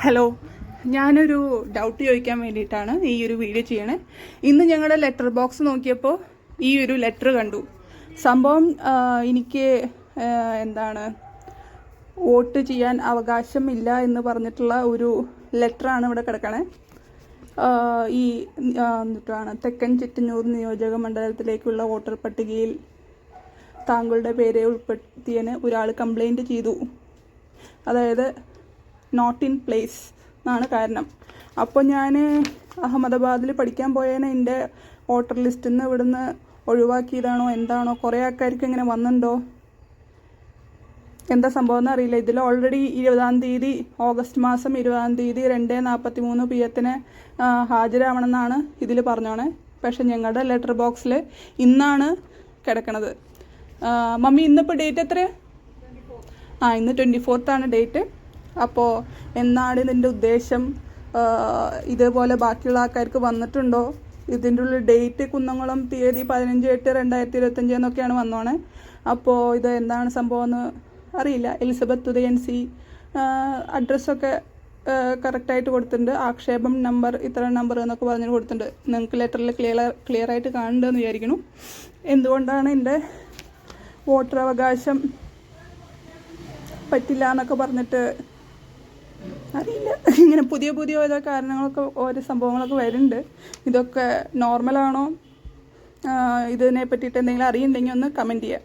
Hello, ഞാനൊരു doubt ചോദിക്കാൻ വേണ്ടിയിട്ടാണ് ഈ ഒരു വീഡിയോ ചെയ്യണേ. ഇന്ന് ഞങ്ങളുടെ ലെറ്റർ ബോക്സ് നോക്കിയപ്പോൾ ഈ ഒരു ലെറ്റർ കണ്ടു. സംഭവം എനിക്ക് എന്താണ് വോട്ട് ചെയ്യാൻ അവകാശമില്ല എന്ന് പറഞ്ഞിട്ടുള്ള ഒരു ലെറ്ററാണ് ഇവിടെ കിടക്കണേ. ഈ എന്നിട്ടാണ് തെക്കൻ ചിറ്റന്നൂർ നിയോജക മണ്ഡലത്തിലേക്കുള്ള വോട്ടർ പട്ടികയിൽ താങ്കളുടെ പേരെ ഉൾപ്പെടുത്തിയതിന് ഒരാൾ കംപ്ലൈൻറ്റ് ചെയ്തു. അതായത് നോട്ട് ഇൻ പ്ലേസ് എന്നാണ് കാരണം. അപ്പോൾ ഞാൻ അഹമ്മദാബാദിൽ പഠിക്കാൻ പോയതിന് എൻ്റെ വോട്ടർ ലിസ്റ്റിൽ നിന്ന് ഇവിടുന്ന് ഒഴിവാക്കിയതാണോ എന്താണോ, കുറേ ആൾക്കാർക്ക് ഇങ്ങനെ വന്നിട്ടുണ്ടോ, എന്താ സംഭവം എന്നറിയില്ല. ഇതിൽ ഓൾറെഡി 20-ാം തീയതി ഓഗസ്റ്റ് മാസം 20-ാം തീയതി 2:43 PM ഹാജരാവണമെന്നാണ് ഇതിൽ പറഞ്ഞോണേ. പക്ഷെ ഞങ്ങളുടെ ലെറ്റർ ബോക്സിൽ ഇന്നാണ് കിടക്കണത്. മമ്മി ഇന്നിപ്പോൾ ഡേറ്റ് എത്രയാണ്? ഇന്ന് 24th ഡേറ്റ്. അപ്പോൾ എന്നാണ് ഇതിൻ്റെ ഉദ്ദേശം? ഇതേപോലെ ബാക്കിയുള്ള ആൾക്കാർക്ക് വന്നിട്ടുണ്ടോ? ഇതിൻ്റെ ഉള്ളിൽ ഡേറ്റ് കുന്നംകുളം തീയതി 15/8/2025 എന്നൊക്കെയാണ് വന്നോണേ. അപ്പോൾ ഇത് എന്താണ് സംഭവം എന്ന് അറിയില്ല. എലിസബത്ത് ഉദയൻസി അഡ്രസ്സൊക്കെ കറക്റ്റായിട്ട് കൊടുത്തിട്ടുണ്ട്. ആക്ഷേപം നമ്പർ ഇത്ര നമ്പർ എന്നൊക്കെ പറഞ്ഞിട്ട് കൊടുത്തിട്ടുണ്ട്. നിങ്ങൾക്ക് ലെറ്ററിൽ ക്ലിയർ ആയിട്ട് കാണുന്നുണ്ടെന്ന് വിചാരിക്കുന്നു. എന്തുകൊണ്ടാണ് എൻ്റെ വോട്ടർ അവകാശം പറ്റില്ല എന്നൊക്കെ പറഞ്ഞിട്ട് അറിയില്ല. ഇങ്ങനെ പുതിയ ഓരോ കാരണങ്ങളൊക്കെ ഓരോ സംഭവങ്ങളൊക്കെ വരുന്നുണ്ട്. ഇതൊക്കെ നോർമലാണോ? ഇതിനെ പറ്റിയിട്ട് എന്തെങ്കിലും അറിയുന്നുണ്ടെങ്കിൽ ഒന്ന് കമൻറ്റ് ചെയ്യാം.